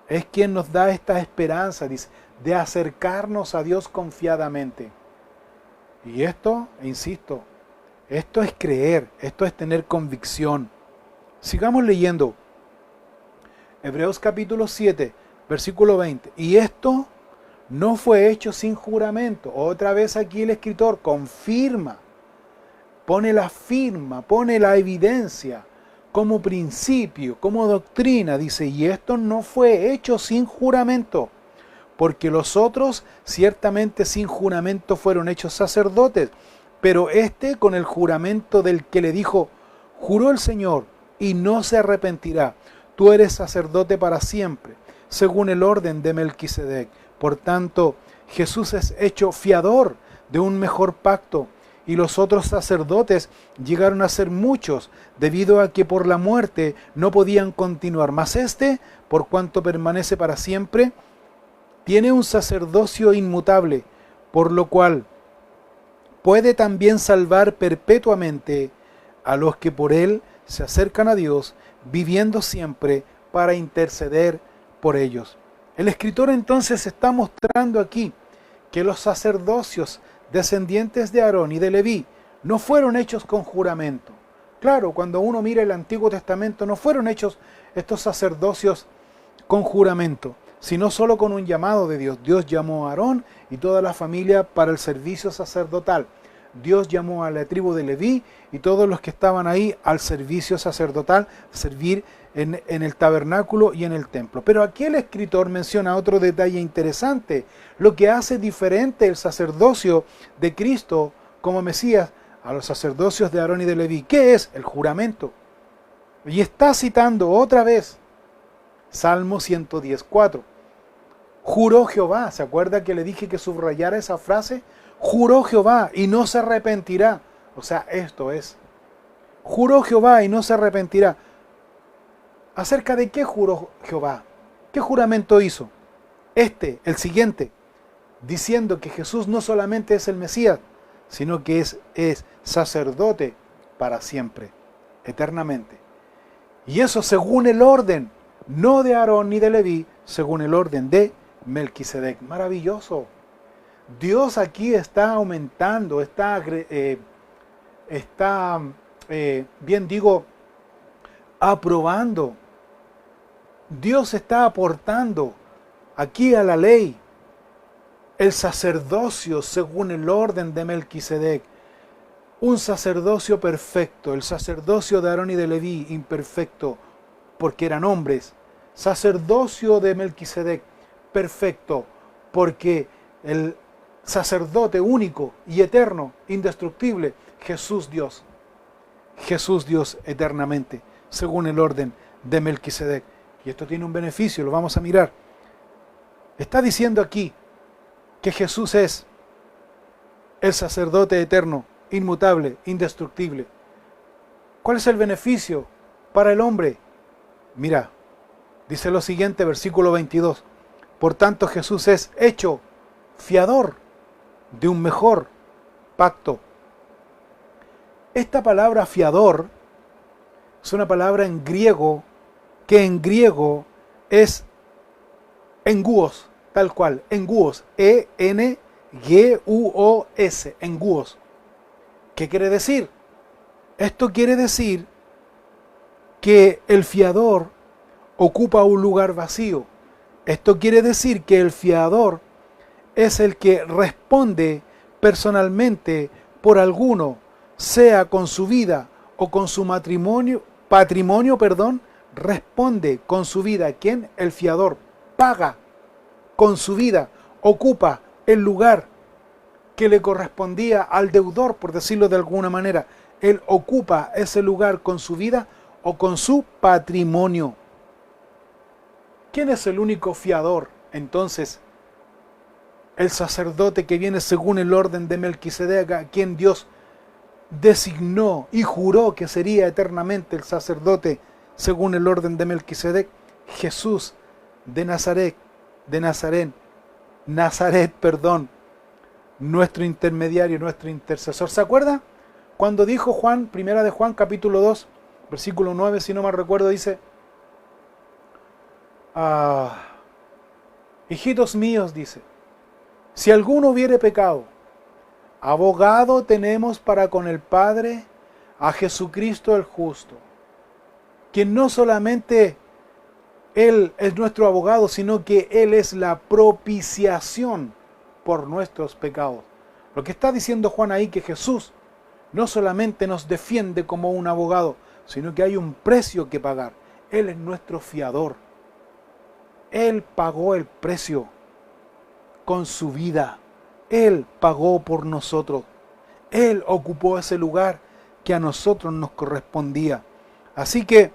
es quien nos da esta esperanza, dice, de acercarnos a Dios confiadamente. Y esto, insisto, esto es creer, esto es tener convicción. Sigamos leyendo. Hebreos capítulo 7, versículo 20. Y esto no fue hecho sin juramento. Otra vez aquí el escritor confirma, pone la firma, pone la evidencia como principio, como doctrina. Dice, y esto no fue hecho sin juramento, porque los otros ciertamente sin juramento fueron hechos sacerdotes, pero este con el juramento del que le dijo, juró el Señor, y no se arrepentirá. Tú eres sacerdote para siempre, según el orden de Melquisedec. Por tanto, Jesús es hecho fiador de un mejor pacto, y los otros sacerdotes llegaron a ser muchos, debido a que por la muerte no podían continuar. Mas este, por cuanto permanece para siempre, tiene un sacerdocio inmutable, por lo cual puede también salvar perpetuamente a los que por él se acercan a Dios, viviendo siempre para interceder por ellos. El escritor entonces está mostrando aquí que los sacerdocios descendientes de Aarón y de Leví no fueron hechos con juramento. Claro, cuando uno mira el Antiguo Testamento no fueron hechos estos sacerdocios con juramento, sino solo con un llamado de Dios. Dios llamó a Aarón y toda la familia para el servicio sacerdotal. Dios llamó a la tribu de Leví y todos los que estaban ahí al servicio sacerdotal, servir en el tabernáculo y en el templo. Pero aquí el escritor menciona otro detalle interesante, lo que hace diferente el sacerdocio de Cristo como Mesías a los sacerdocios de Aarón y de Leví. ¿Qué es? El juramento. Y está citando otra vez Salmo 110:4. Juró Jehová, ¿se acuerda que le dije que subrayara esa frase? Juró Jehová y no se arrepentirá. O sea, esto es. Juró Jehová y no se arrepentirá. ¿Acerca de qué juró Jehová? ¿Qué juramento hizo? El siguiente, diciendo que Jesús no solamente es el Mesías, sino que es sacerdote para siempre, eternamente. Y eso según el orden, no de Aarón ni de Leví, según el orden de Melquisedec. Maravilloso. Dios aquí está aumentando, aprobando. Dios está aportando aquí a la ley el sacerdocio según el orden de Melquisedec. Un sacerdocio perfecto, el sacerdocio de Aarón y de Leví imperfecto, porque eran hombres, sacerdocio de Melquisedec, perfecto, porque el sacerdote único y eterno, indestructible, Jesús Dios eternamente, según el orden de Melquisedec. Y esto tiene un beneficio, lo vamos a mirar. Está diciendo aquí que Jesús es el sacerdote eterno, inmutable, indestructible. ¿Cuál es el beneficio para el hombre? Mira, dice lo siguiente, versículo 22. Por tanto, Jesús es hecho fiador de un mejor pacto. Esta palabra fiador es una palabra en griego, que en griego es enguos, tal cual, enguos, E-N-G-U-O-S, enguos. ¿Qué quiere decir? Esto quiere decir que el fiador ocupa un lugar vacío. Esto quiere decir que el fiador es el que responde personalmente por alguno, sea con su vida o con su patrimonio, responde con su vida. ¿Quién? El fiador. Paga con su vida, ocupa el lugar que le correspondía al deudor, por decirlo de alguna manera. Él ocupa ese lugar con su vida o con su patrimonio. ¿Quién es el único fiador? Entonces, el sacerdote que viene según el orden de Melquisedec, a quien Dios designó y juró que sería eternamente el sacerdote según el orden de Melquisedec, Jesús de Nazaret, nuestro intermediario, nuestro intercesor. ¿Se acuerda? Cuando dijo Juan, primera de Juan, capítulo 2, versículo 9, si no mal recuerdo, dice, hijitos míos, dice, si alguno hubiere pecado, abogado tenemos para con el Padre a Jesucristo el justo, quien no solamente Él es nuestro abogado, sino que Él es la propiciación por nuestros pecados. Lo que está diciendo Juan ahí, que Jesús no solamente nos defiende como un abogado, sino que hay un precio que pagar. Él es nuestro fiador. Él pagó el precio con su vida. Él pagó por nosotros. Él ocupó ese lugar que a nosotros nos correspondía. Así que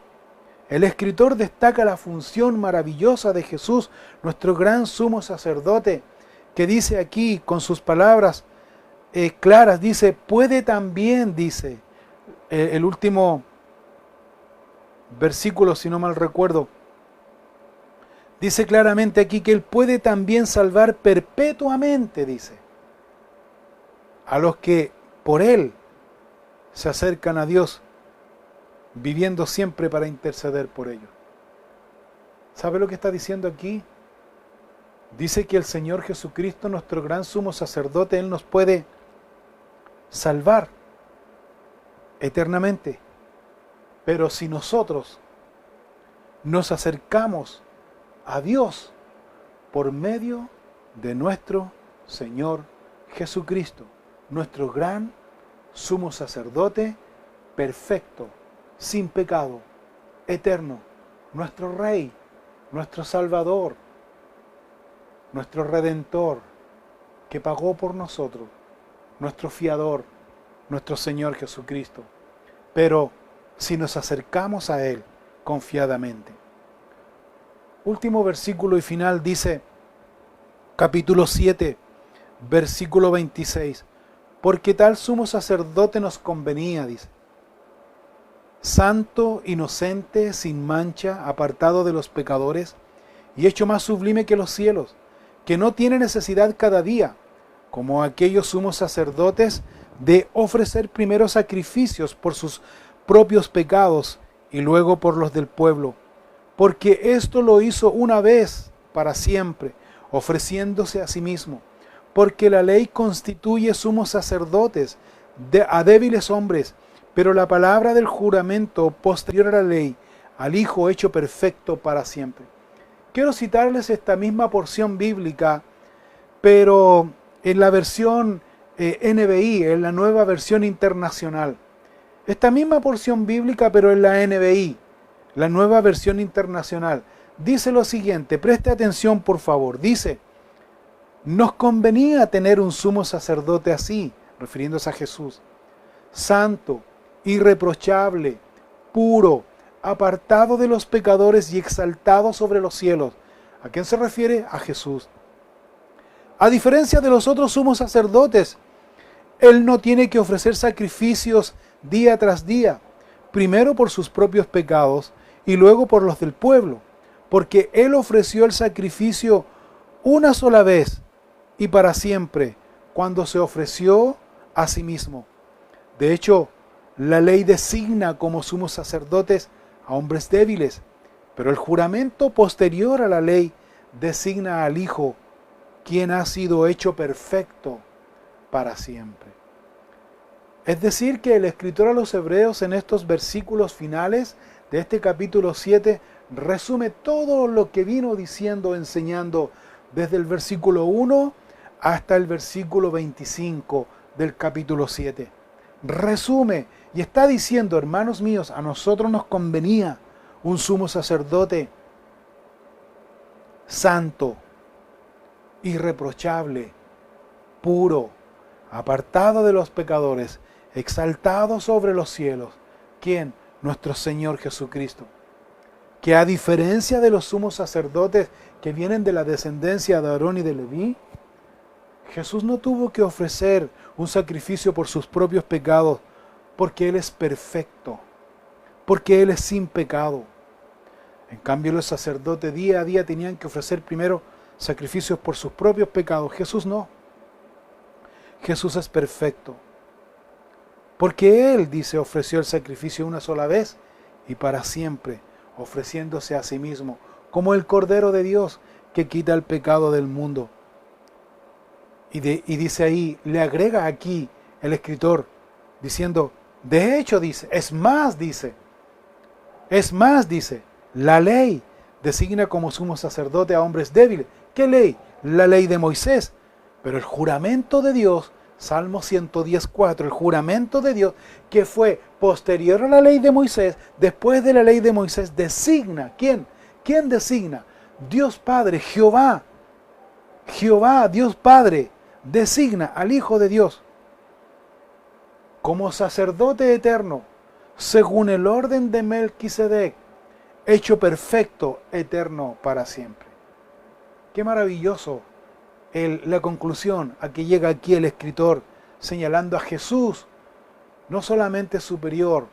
el escritor destaca la función maravillosa de Jesús, nuestro gran sumo sacerdote, que dice aquí con sus palabras claras, dice, puede también, dice, el último versículo, si no mal recuerdo, dice claramente aquí que Él puede también salvar perpetuamente, dice, a los que por Él se acercan a Dios, viviendo siempre para interceder por ellos. ¿Sabe lo que está diciendo aquí? Dice que el Señor Jesucristo, nuestro gran sumo sacerdote, Él nos puede salvar eternamente. Pero si nosotros nos acercamos a Dios por medio de nuestro Señor Jesucristo, nuestro gran sumo sacerdote, perfecto, sin pecado, eterno, nuestro Rey, nuestro Salvador, nuestro Redentor, que pagó por nosotros, nuestro fiador, nuestro Señor Jesucristo. Pero si nos acercamos a Él confiadamente. Último versículo y final dice, capítulo 7, versículo 26, porque tal sumo sacerdote nos convenía, dice, santo, inocente, sin mancha, apartado de los pecadores, y hecho más sublime que los cielos, que no tiene necesidad cada día, como aquellos sumos sacerdotes, de ofrecer primero sacrificios por sus propios pecados y luego por los del pueblo, porque esto lo hizo una vez para siempre, ofreciéndose a sí mismo, porque la ley constituye sumos sacerdotes a débiles hombres, pero la palabra del juramento posterior a la ley, al Hijo hecho perfecto para siempre. Quiero citarles esta misma porción bíblica, pero en la versión NBI, en la nueva versión internacional. Esta misma porción bíblica, pero en la NBI, la nueva versión internacional. dice lo siguiente, preste atención por favor, dice, nos convenía tener un sumo sacerdote así, refiriéndose a Jesús, santo, irreprochable, puro, apartado de los pecadores y exaltado sobre los cielos. ¿A quién se refiere? A Jesús. A diferencia de los otros sumos sacerdotes, Él no tiene que ofrecer sacrificios día tras día, primero por sus propios pecados y luego por los del pueblo, porque Él ofreció el sacrificio una sola vez y para siempre, cuando se ofreció a sí mismo. De hecho, la ley designa como sumos sacerdotes a hombres débiles, pero el juramento posterior a la ley designa al Hijo, quien ha sido hecho perfecto para siempre. Es decir, que el escritor a los Hebreos en estos versículos finales de este capítulo 7 resume todo lo que vino diciendo, enseñando desde el versículo 1 hasta el versículo 25 del capítulo 7. Resume y está diciendo, hermanos míos, a nosotros nos convenía un sumo sacerdote santo, irreprochable, puro, apartado de los pecadores, exaltado sobre los cielos. ¿Quién? Nuestro Señor Jesucristo. Que a diferencia de los sumos sacerdotes que vienen de la descendencia de Aarón y de Leví, Jesús no tuvo que ofrecer un sacrificio por sus propios pecados, porque Él es perfecto, porque Él es sin pecado. En cambio, los sacerdotes día a día tenían que ofrecer primero sacrificios por sus propios pecados. Jesús no. Jesús es perfecto. Porque Él, dice, ofreció el sacrificio una sola vez y para siempre, ofreciéndose a sí mismo, como el Cordero de Dios que quita el pecado del mundo. Y dice ahí, le agrega aquí el escritor, diciendo, de hecho dice, es más dice, la ley designa como sumo sacerdote a hombres débiles. ¿Qué ley? La ley de Moisés. Pero el juramento de Dios, Salmo 110:4, el juramento de Dios que fue posterior a la ley de Moisés, después de la ley de Moisés, designa, ¿quién? ¿Quién designa? Dios Padre, Jehová, Dios Padre, designa al Hijo de Dios como sacerdote eterno, según el orden de Melquisedec, hecho perfecto, eterno para siempre. Qué maravilloso la conclusión a que llega aquí el escritor, señalando a Jesús, no solamente superior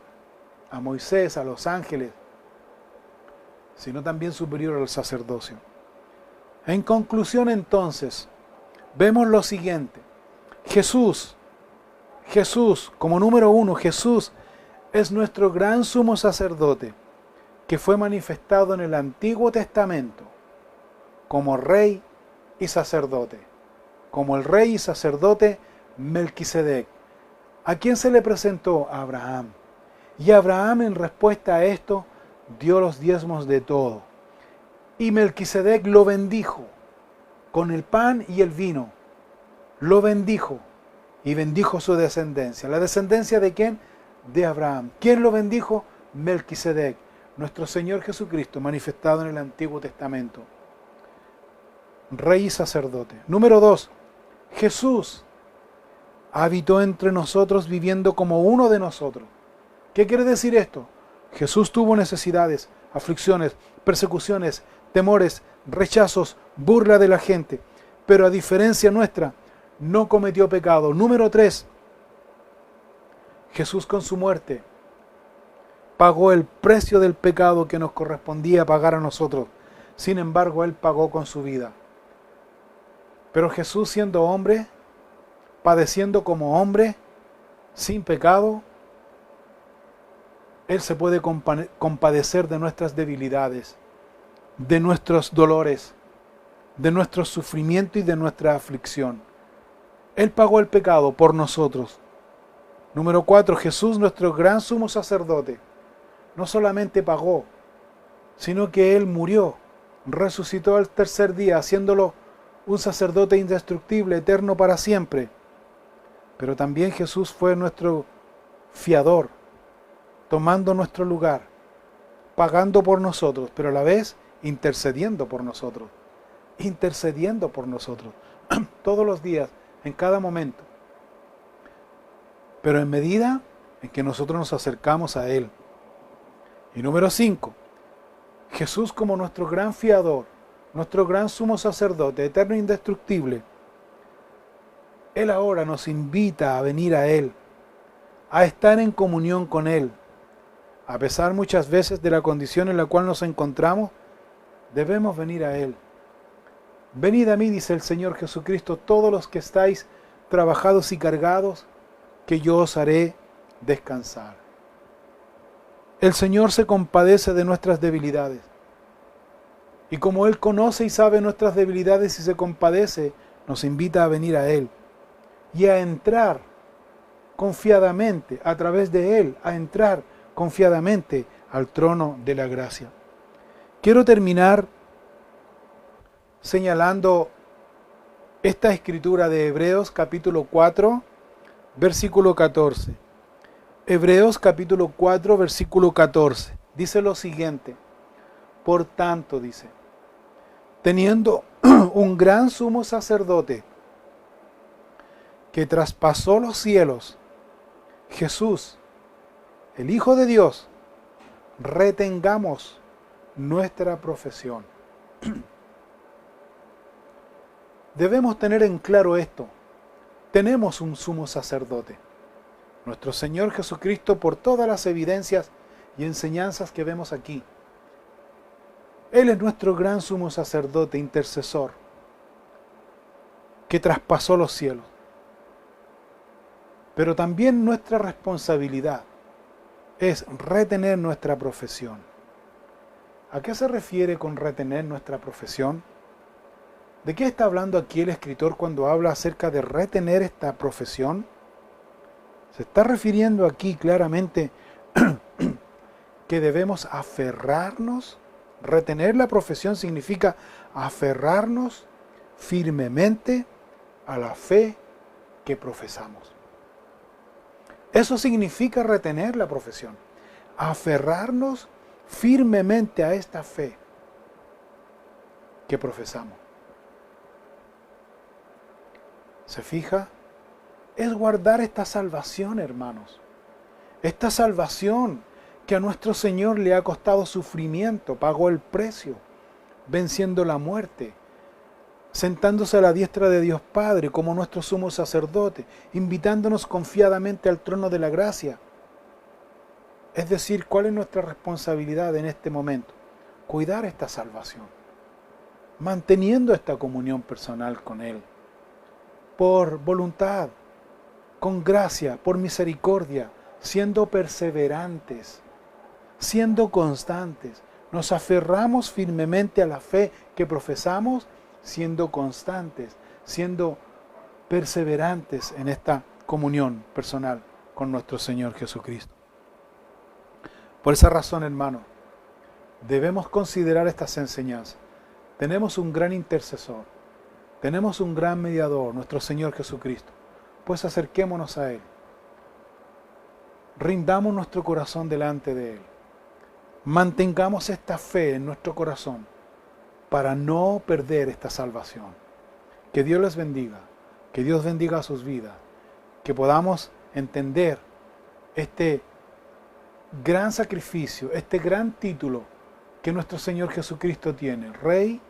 a Moisés, a los ángeles, sino también superior al sacerdocio. En conclusión, entonces, vemos lo siguiente. Jesús, como número uno, Jesús es nuestro gran sumo sacerdote, que fue manifestado en el Antiguo Testamento como rey y sacerdote, como el rey y sacerdote Melquisedec. ¿A quién se le presentó? A Abraham. Y Abraham, en respuesta a esto, dio los diezmos de todo. Y Melquisedec lo bendijo con el pan y el vino. Lo bendijo y bendijo su descendencia. ¿La descendencia de quién? De Abraham. ¿Quién lo bendijo? Melquisedec, nuestro Señor Jesucristo, manifestado en el Antiguo Testamento. Rey y sacerdote. Número 2. Jesús habitó entre nosotros viviendo como uno de nosotros. ¿Qué quiere decir esto? Jesús tuvo necesidades, aflicciones, persecuciones, temores, rechazos, burla de la gente, pero a diferencia nuestra, no cometió pecado. Número 3. Jesús con su muerte pagó el precio del pecado que nos correspondía pagar a nosotros. Sin embargo, Él pagó con su vida. Pero Jesús, siendo hombre, padeciendo como hombre, sin pecado, Él se puede compadecer de nuestras debilidades, de nuestros dolores, de nuestro sufrimiento y de nuestra aflicción. Él pagó el pecado por nosotros. Número 4, Jesús, nuestro gran sumo sacerdote, no solamente pagó, sino que Él murió, resucitó al tercer día, haciéndolo un sacerdote indestructible, eterno para siempre. Pero también Jesús fue nuestro fiador, tomando nuestro lugar, pagando por nosotros, pero a la vez intercediendo por nosotros, todos los días, en cada momento. Pero en medida en que nosotros nos acercamos a Él. Y número 5, Jesús como nuestro gran fiador, nuestro gran sumo sacerdote, eterno e indestructible, Él ahora nos invita a venir a Él, a estar en comunión con Él. A pesar muchas veces de la condición en la cual nos encontramos, debemos venir a Él. Venid a mí, dice el Señor Jesucristo, todos los que estáis trabajados y cargados, que yo os haré descansar. El Señor se compadece de nuestras debilidades. Y como Él conoce y sabe nuestras debilidades y se compadece, nos invita a venir a Él y a entrar confiadamente, a través de Él, a entrar confiadamente al trono de la gracia. Quiero terminar señalando esta escritura de Hebreos capítulo 4, versículo 14. Hebreos capítulo 4, versículo 14. Dice lo siguiente: por tanto, dice, teniendo un gran sumo sacerdote que traspasó los cielos, Jesús, el Hijo de Dios, retengamos nuestra profesión. Debemos tener en claro esto. Tenemos un sumo sacerdote, nuestro Señor Jesucristo, por todas las evidencias y enseñanzas que vemos aquí. Él es nuestro gran sumo sacerdote, intercesor, que traspasó los cielos. Pero también nuestra responsabilidad es retener nuestra profesión. ¿A qué se refiere con retener nuestra profesión? ¿De qué está hablando aquí el escritor cuando habla acerca de retener esta profesión? Se está refiriendo aquí claramente que debemos aferrarnos. Retener la profesión significa aferrarnos firmemente a la fe que profesamos. Eso significa retener la profesión. Aferrarnos firmemente a esta fe que profesamos. ¿Se fija? Es guardar esta salvación, hermanos. Esta salvación que a nuestro Señor le ha costado sufrimiento, pagó el precio, venciendo la muerte, sentándose a la diestra de Dios Padre como nuestro sumo sacerdote, invitándonos confiadamente al trono de la gracia. Es decir, ¿cuál es nuestra responsabilidad en este momento? Cuidar esta salvación, manteniendo esta comunión personal con Él, por voluntad, con gracia, por misericordia, siendo perseverantes, siendo constantes. Nos aferramos firmemente a la fe que profesamos, siendo constantes, siendo perseverantes en esta comunión personal con nuestro Señor Jesucristo. Por esa razón, hermano, debemos considerar estas enseñanzas. Tenemos un gran intercesor, tenemos un gran mediador, nuestro Señor Jesucristo. Pues acerquémonos a Él. Rindamos nuestro corazón delante de Él. Mantengamos esta fe en nuestro corazón para no perder esta salvación. Que Dios les bendiga, que Dios bendiga sus vidas, que podamos entender este gran sacrificio, este gran título que nuestro Señor Jesucristo tiene, Rey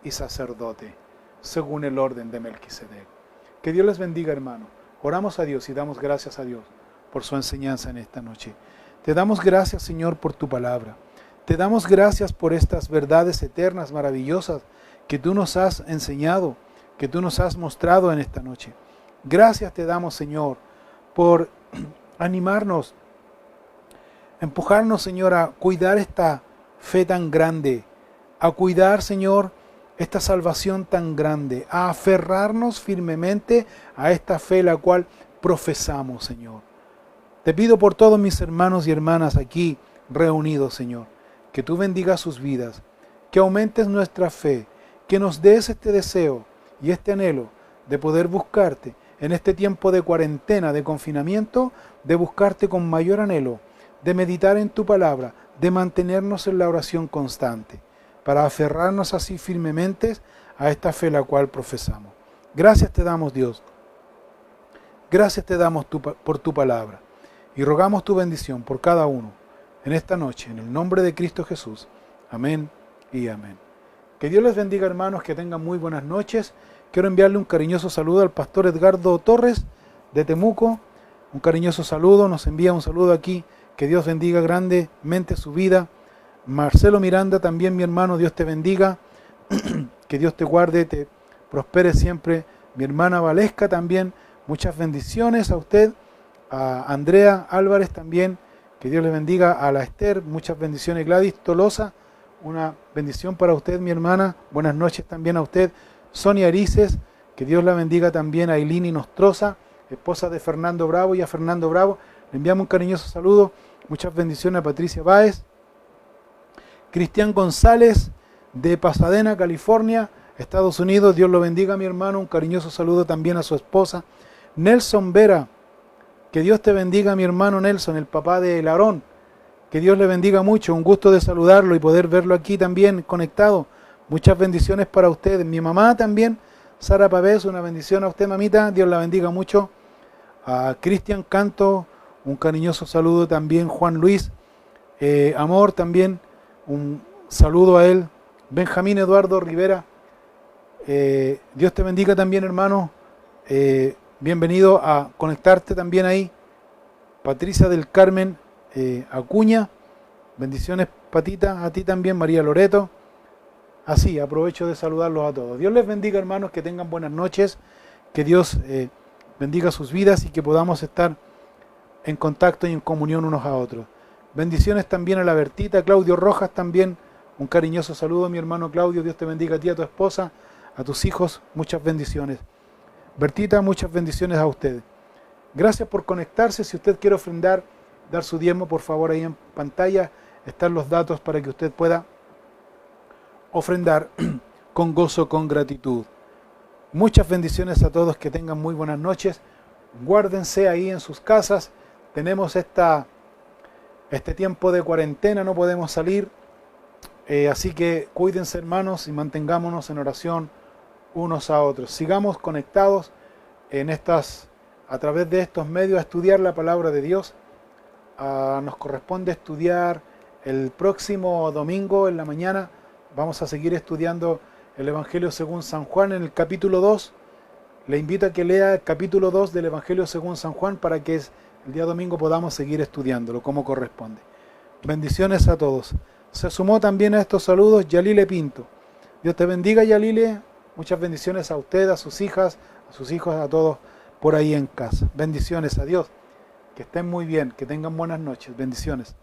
y Sacerdote, según el orden de Melquisedec. Que Dios les bendiga, hermano. Oramos a Dios y damos gracias a Dios por su enseñanza en esta noche. Te damos gracias, Señor, por tu palabra. Te damos gracias por estas verdades eternas, maravillosas, que tú nos has enseñado, que tú nos has mostrado en esta noche. Gracias te damos, Señor, por animarnos, empujarnos, Señor, a cuidar esta fe tan grande, a cuidar, Señor, esta salvación tan grande, a aferrarnos firmemente a esta fe la cual profesamos, Señor. Te pido por todos mis hermanos y hermanas aquí reunidos, Señor, que tú bendigas sus vidas, que aumentes nuestra fe, que nos des este deseo y este anhelo de poder buscarte en este tiempo de cuarentena, de confinamiento, de buscarte con mayor anhelo, de meditar en tu palabra, de mantenernos en la oración constante. para aferrarnos así firmemente a esta fe la cual profesamos. Gracias te damos, Dios. Gracias te damos por tu palabra. Y rogamos tu bendición por cada uno en esta noche, en el nombre de Cristo Jesús. Amén y amén. Que Dios les bendiga, hermanos, que tengan muy buenas noches. Quiero enviarle un cariñoso saludo al pastor Edgardo Torres de Temuco. Un cariñoso saludo, nos envía un saludo aquí. Que Dios bendiga grandemente su vida. Marcelo Miranda también, mi hermano, Dios te bendiga. Que Dios te guarde, te prospere siempre. Mi hermana Valesca también, muchas bendiciones a usted. A Andrea Álvarez también, que Dios le bendiga. A la Esther, muchas bendiciones. Gladys Tolosa, una bendición para usted, mi hermana. Buenas noches también a usted. Sonia Arices, que Dios la bendiga también. A Ilini Nostroza, esposa de Fernando Bravo, y a Fernando Bravo le enviamos un cariñoso saludo. Muchas bendiciones a Patricia Báez. Cristian González de Pasadena, California, Estados Unidos. Dios lo bendiga, mi hermano. Un cariñoso saludo también a su esposa. Nelson Vera, que Dios te bendiga, mi hermano Nelson, el papá de Larón. Que Dios le bendiga mucho. Un gusto de saludarlo y poder verlo aquí también conectado. Muchas bendiciones para ustedes. Mi mamá también, Sara Pavés, una bendición a usted, mamita. Dios la bendiga mucho. A Cristian Canto, un cariñoso saludo también. Juan Luis Amor también, un saludo a él. Benjamín Eduardo Rivera, Dios te bendiga también, hermano. Bienvenido a conectarte también ahí. Patricia del Carmen Acuña, bendiciones, Patita, a ti también. María Loreto. Así, aprovecho de saludarlos a todos. Dios les bendiga, hermanos, que tengan buenas noches, que Dios bendiga sus vidas y que podamos estar en contacto y en comunión unos a otros. Bendiciones también a la Bertita, Claudio Rojas también, un cariñoso saludo, mi hermano Claudio. Dios te bendiga a ti, a tu esposa, a tus hijos, muchas bendiciones. Bertita, muchas bendiciones a usted. Gracias por conectarse. Si usted quiere ofrendar, dar su diezmo, por favor, ahí en pantalla están los datos para que usted pueda ofrendar con gozo, con gratitud. Muchas bendiciones a todos, que tengan muy buenas noches. Guárdense ahí en sus casas. Tenemos este tiempo de cuarentena, no podemos salir. Así que cuídense, hermanos, y mantengámonos en oración unos a otros. Sigamos conectados a través de estos medios a estudiar la palabra de Dios. Nos corresponde estudiar el próximo domingo en la mañana. Vamos a seguir estudiando el Evangelio según San Juan en el capítulo 2. Le invito a que lea el capítulo 2 del Evangelio según San Juan para que el día domingo podamos seguir estudiándolo como corresponde. Bendiciones a todos. Se sumó también a estos saludos Yalile Pinto. Dios te bendiga, Yalile. Muchas bendiciones a usted, a sus hijas, a sus hijos, a todos por ahí en casa. Bendiciones a Dios. Que estén muy bien, que tengan buenas noches. Bendiciones.